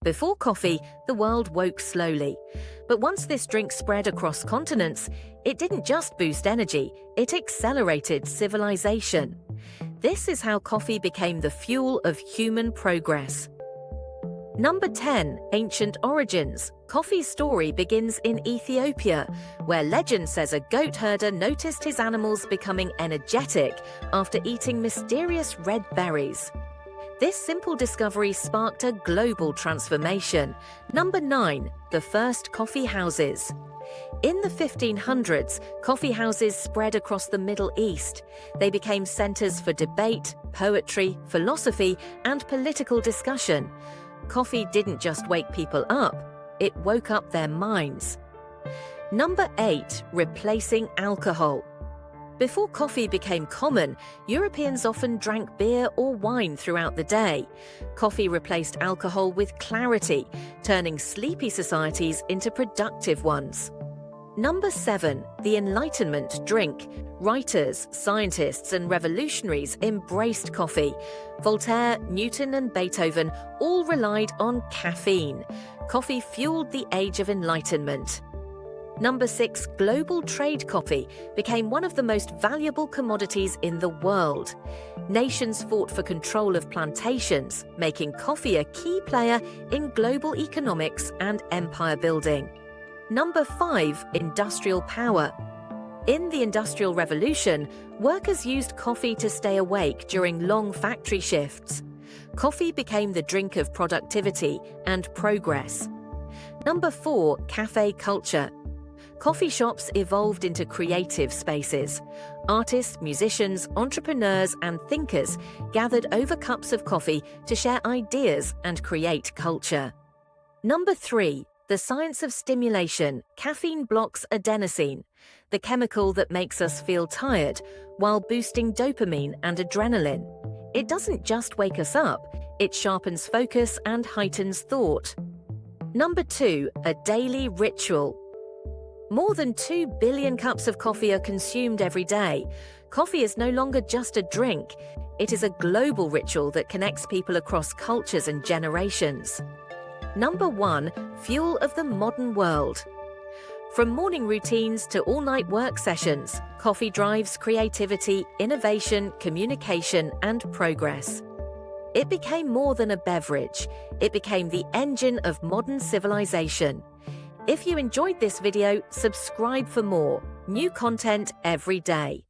Before coffee, the world woke slowly. But once this drink spread across continents, it didn't just boost energy, it accelerated civilization. This is how coffee became the fuel of human progress. Number 10. Ancient origins. Coffee's story begins in Ethiopia, where legend says a goat herder noticed his animals becoming energetic after eating mysterious red berries. This simple discovery sparked a global transformation. Number 9. The first coffee houses. In the 1500s, coffee houses spread across the Middle East. They became centers for debate, poetry, philosophy, and political discussion. Coffee didn't just wake people up, it woke up their minds. Number 8. Replacing alcohol. Before coffee became common, Europeans often drank beer or wine throughout the day. Coffee replaced alcohol with clarity, turning sleepy societies into productive ones. Number 7. The Enlightenment drink. Writers, scientists, and revolutionaries embraced coffee. Voltaire, Newton, and Beethoven all relied on caffeine. Coffee fueled the Age of Enlightenment. Number 6. Global trade coffee became one of the most valuable commodities in the world. Nations fought for control of plantations, making coffee a key player in global economics and empire building. Number 5. Industrial power. In the Industrial Revolution, workers used coffee to stay awake during long factory shifts. Coffee became the drink of productivity and progress. Number 4. Cafe culture. Coffee shops evolved into creative spaces. Artists, musicians, entrepreneurs, and thinkers gathered over cups of coffee to share ideas and create culture. Number 3. The science of stimulation. Caffeine blocks adenosine, the chemical that makes us feel tired, while boosting dopamine and adrenaline. It doesn't just wake us up, it sharpens focus and heightens thought. Number 2. A daily ritual. More than 2 billion cups of coffee are consumed every day. Coffee is no longer just a drink. It is a global ritual that connects people across cultures and generations. Number 1. Fuel of the modern world. From morning routines to all-night work sessions, coffee drives creativity, innovation, communication, and progress. It became more than a beverage. It became the engine of modern civilization. If you enjoyed this video, subscribe for more new content every day.